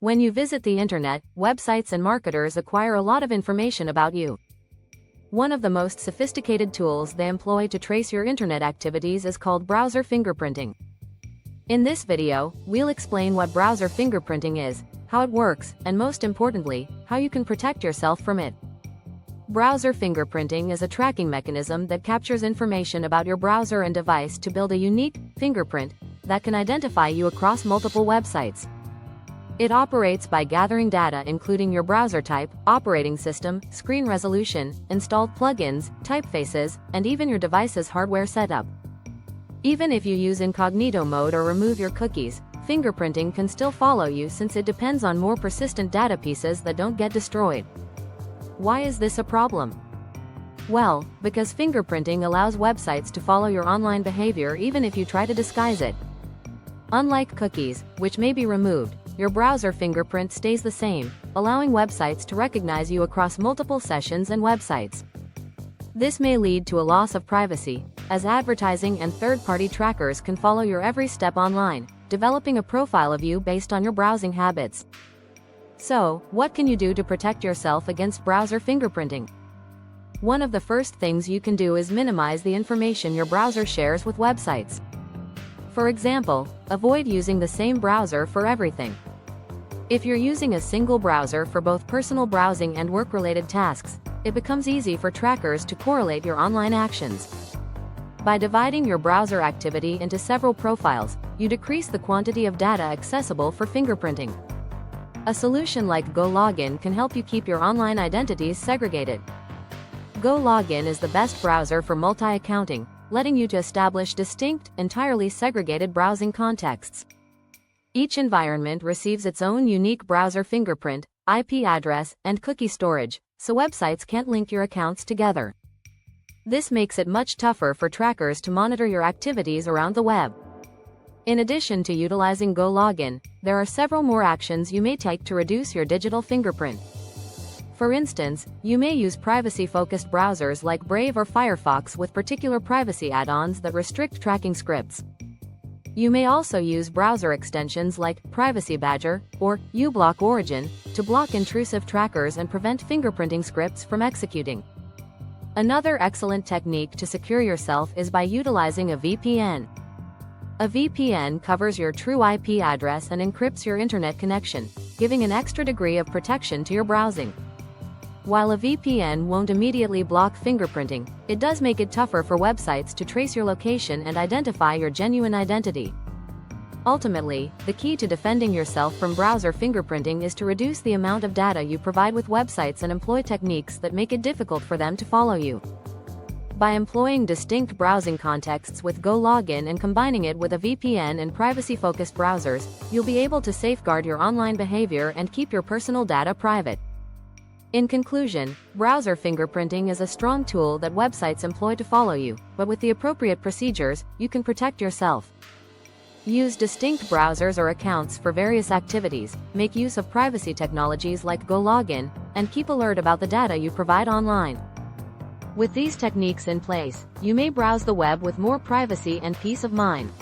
When you visit the internet, websites and marketers acquire a lot of information about you. One of the most sophisticated tools they employ to trace your internet activities is called browser fingerprinting. In this video, we'll explain what browser fingerprinting is, how it works, and most importantly, how you can protect yourself from it. Browser fingerprinting is a tracking mechanism that captures information about your browser and device to build a unique fingerprint that can identify you across multiple websites. It operates by gathering data including your browser type, operating system, screen resolution, installed plugins, typefaces, and even your device's hardware setup. Even if you use incognito mode or remove your cookies, fingerprinting can still follow you since it depends on more persistent data pieces that don't get destroyed. Why is this a problem? Well, because fingerprinting allows websites to follow your online behavior even if you try to disguise it. Unlike cookies, which may be removed, your browser fingerprint stays the same, allowing websites to recognize you across multiple sessions and websites. This may lead to a loss of privacy, as advertising and third-party trackers can follow your every step online, developing a profile of you based on your browsing habits. So, what can you do to protect yourself against browser fingerprinting? One of the first things you can do is minimize the information your browser shares with websites. For example, avoid using the same browser for everything. If you're using a single browser for both personal browsing and work-related tasks, it becomes easy for trackers to correlate your online actions. By dividing your browser activity into several profiles, you decrease the quantity of data accessible for fingerprinting. A solution like Gologin can help you keep your online identities segregated. Gologin is the best browser for multi-accounting, letting you to establish distinct, entirely segregated browsing contexts. Each environment receives its own unique browser fingerprint, IP address, and cookie storage, so websites can't link your accounts together. This makes it much tougher for trackers to monitor your activities around the web. In addition to utilizing Gologin, there are several more actions you may take to reduce your digital fingerprint. For instance, you may use privacy-focused browsers like Brave or Firefox with particular privacy add-ons that restrict tracking scripts. You may also use browser extensions like Privacy Badger or uBlock Origin to block intrusive trackers and prevent fingerprinting scripts from executing. Another excellent technique to secure yourself is by utilizing a VPN. A VPN covers your true IP address and encrypts your internet connection, giving an extra degree of protection to your browsing. While a VPN won't immediately block fingerprinting, it does make it tougher for websites to trace your location and identify your genuine identity. Ultimately, the key to defending yourself from browser fingerprinting is to reduce the amount of data you provide with websites and employ techniques that make it difficult for them to follow you. By employing distinct browsing contexts with Gologin and combining it with a VPN and privacy-focused browsers, you'll be able to safeguard your online behavior and keep your personal data private. In conclusion, browser fingerprinting is a strong tool that websites employ to follow you, but with the appropriate procedures, you can protect yourself. Use distinct browsers or accounts for various activities, make use of privacy technologies like Gologin, and keep alert about the data you provide online. With these techniques in place, you may browse the web with more privacy and peace of mind.